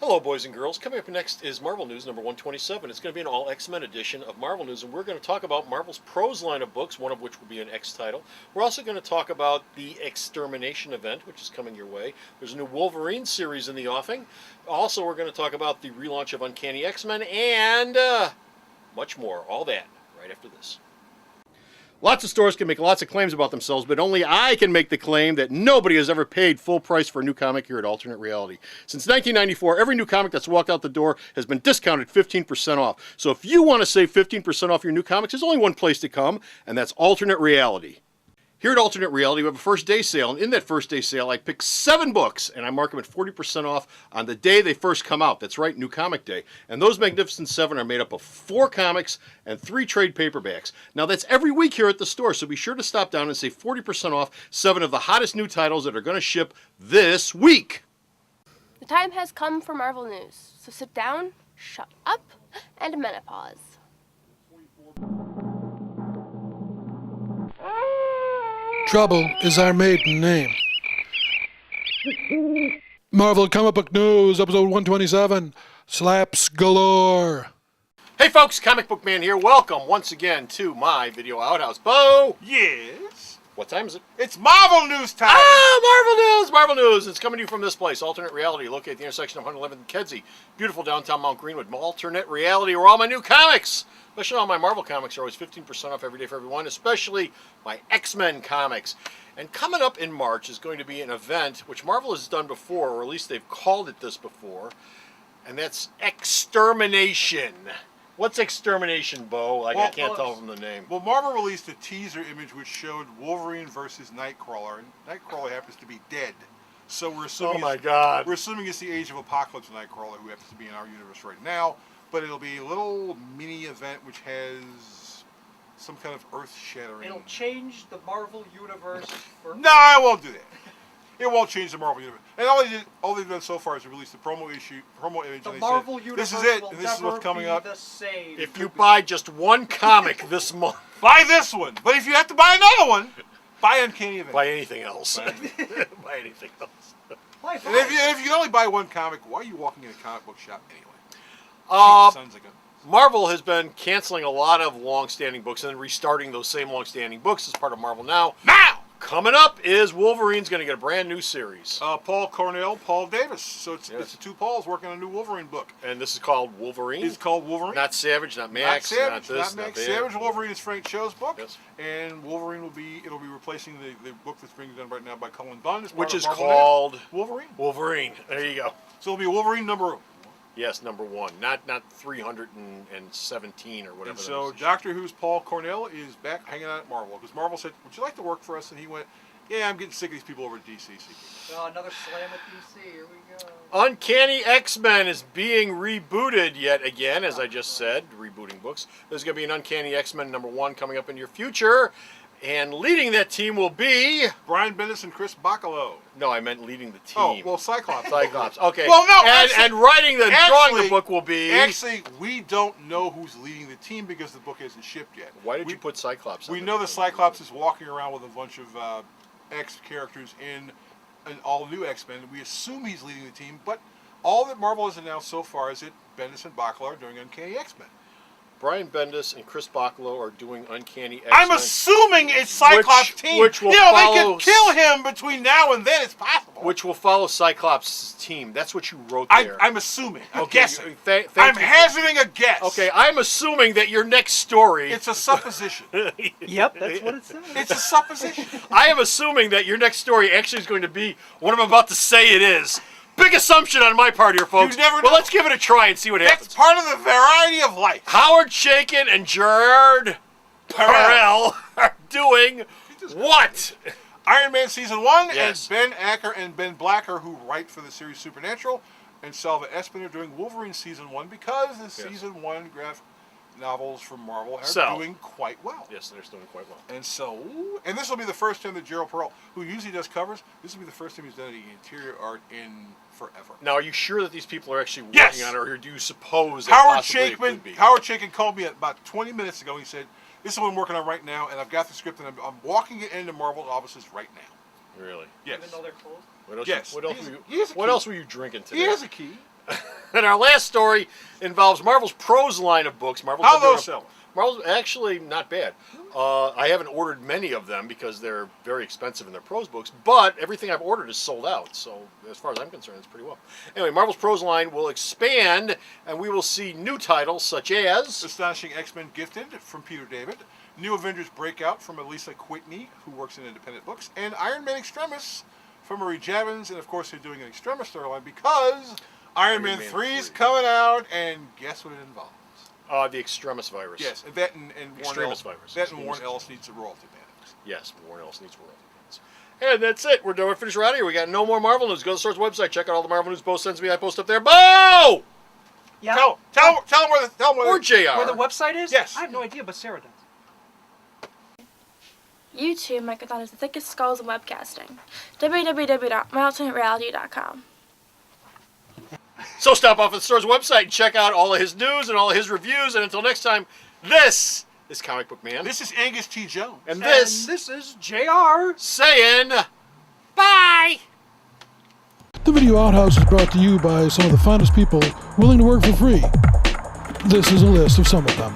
Hello, boys and girls. Coming up next is Marvel News number 127. It's going to be an all X-Men edition of Marvel News, and we're going to talk about Marvel's Prose line of books, one of which will be an X title. We're also going to talk about the Extermination event, which is coming your way. There's a new Wolverine series in the offing. Also, we're going to talk about the relaunch of Uncanny X-Men and much more. All that right after this. Lots of stores can make lots of claims about themselves, but only I can make the claim that nobody has ever paid full price for a new comic here at Alternate Reality. Since 1994, every new comic that's walked out the door has been discounted 15% off. So if you want to save 15% off your new comics, there's only one place to come, and that's Alternate Reality. Here at Alternate Reality, we have a first day sale, and in that first day sale, I pick 7 books, and I mark them at 40% off on the day they first come out. That's right, New Comic Day. And those Magnificent 7 are made up of 4 comics and 3 trade paperbacks. Now, that's every week here at the store, so be sure to stop down and save 40% off 7 of the hottest new titles that are going to ship this week. The time has come for Marvel News, so sit down, shut up, and menopause. Trouble is our maiden name. Marvel Comic Book News, episode 127, Slaps Galore. Hey folks, Comic Book Man here. Welcome once again to my video outhouse. Bo! Yes. What time is it? It's Marvel News time. Marvel News! Marvel News! It's coming to you from this place, Alternate Reality, located at the intersection of 111th and Kedzie. Beautiful downtown Mount Greenwood. Alternate Reality, where all my new comics, especially all my Marvel comics, are always 15% off every day for everyone, especially my X-Men comics. And coming up in March is going to be an event which Marvel has done before, or at least they've called it this before, and that's Extermination. What's Extermination, Bo? I can't tell from the name. Well, Marvel released a teaser image which showed Wolverine versus Nightcrawler, and Nightcrawler happens to be dead. So we're assuming Oh my God. We're assuming it's the Age of Apocalypse Nightcrawler, who happens to be in our universe right now. But it'll be a little mini event which has some kind of earth-shattering. It'll change the Marvel universe for... No, I won't do that. It won't change the Marvel universe. And all they've done so far is release the promo image. The and Marvel they said, universe this is it, will and this is never what's coming be up. the same. If you buy just one comic this month, Buy this one. But if you have to buy another one, buy Uncanny Event. buy anything else. Buy anything else. Why And if you can only buy one comic, why are you walking in a comic book shop anyway? Sons of guns. Marvel has been canceling a lot of long-standing books and then restarting those same long-standing books as part of Marvel Now. Coming up is Wolverine's going to get a brand new series. Paul Cornell, Paul Davis. So it's the two Pauls working on a new Wolverine book. And this is called Wolverine. It's called Wolverine. Not Savage, not Max, not Savage, not this, not Max. that. Savage Wolverine is Frank Cho's book. Yes. And Wolverine it'll be replacing the book that's being done right now by Cullen Bunn. Which is called Wolverine. Wolverine. There you go. So it'll be Wolverine number 1. Yes, number 1. Not 317 or whatever. And so that is. Doctor Who's Paul Cornell is back hanging out at Marvel. Because Marvel said, would you like to work for us? And he went, yeah, I'm getting sick of these people over at DC. Oh, another slam at DC. Here we go. Uncanny X-Men is being rebooted yet again, as I just said, rebooting books. There's going to be an Uncanny X-Men number 1 coming up in your future. And leading that team will be... Brian Bendis and Chris Bacalo. No, I meant leading the team. Oh, well, Cyclops. Cyclops. Okay. Well, no, and writing drawing the book will be... Actually, we don't know who's leading the team because the book isn't shipped yet. Why did you put Cyclops in We there? know that Cyclops is walking around with a bunch of X characters in an all-new X-Men. We assume he's leading the team, but all that Marvel has announced so far is that Bendis and Bacalo are doing Uncanny X-Men. Brian Bendis and Chris Bacalo are doing Uncanny X-Men. I'm assuming it's Cyclops' team. Which will they follow... could kill him between now and then. It's possible. Which will follow Cyclops' team. That's what you wrote there. I'm assuming. I'm Okay, guessing. thank I'm you. hazarding a guess. Okay, I'm assuming that your next story... It's a supposition. Yep, that's what it says. It's a supposition. I am assuming that your next story actually is going to be what I'm about to say it is. Big assumption on my part here, folks. You never Well, know. let's give it a try and see what happens. That's part of the variety of life. Howard Chaykin and Gerard Perel are doing what? Iron Man Season 1, Yes. and Ben Acker and Ben Blacker, who write for the series Supernatural, and Salva Espin are doing Wolverine Season 1 because the Season 1 graphic novels from Marvel are doing quite well. Yes, they're doing quite well. And this will be the first time that Gerald Perel, who usually does covers, this will be the first time he's done any interior art in forever. Now, are you sure that these people are actually working Yes. on it, or do you suppose that Howard possibly it could be? Chaykin called me about 20 minutes ago. He said, this is what I'm working on right now, and I've got the script, and I'm walking it into Marvel's offices right now. Really? Yes. Even though they're closed? What else? Yes. What else? He has- Were you, he has a what key. else were you drinking today? He has a key. And our last story involves Marvel's Prose line of books. Marvel's How been doing those a- sell? Marvel's actually not bad. I haven't ordered many of them because they're very expensive in their prose books, but everything I've ordered is sold out. So as far as I'm concerned, it's pretty well. Anyway, Marvel's prose line will expand, and we will see new titles such as Astonishing X-Men Gifted from Peter David, New Avengers Breakout from Elisa Whitney, who works in independent books, and Iron Man Extremis from Marie Javins. And of course, they're doing an Extremis storyline because Iron Man 3 is coming out, and guess what it involves? the Extremis virus. Yes, that and Warren Extremis Ellis. virus. That and Warren Extremis. Ellis needs a royalty payments. Yes, Warren Ellis needs royalty payments. And that's it. We're done. We're finished. We're out of here. We got no more Marvel news. Go to the store's website. Check out all the Marvel news posts I post up there. Bo! Yeah. Tell them where Or JR. Where the website is? Yes. I have no idea, but Sarah does. YouTube Microthon is the thickest skulls in webcasting. www.myalternatereality.com. So stop off at the store's website and check out all of his news and all of his reviews. And until next time, this is Comic Book Man. This is Angus T. Jones. And this And this is JR. saying bye. The Video Outhouse is brought to you by some of the finest people willing to work for free. This is a list of some of them.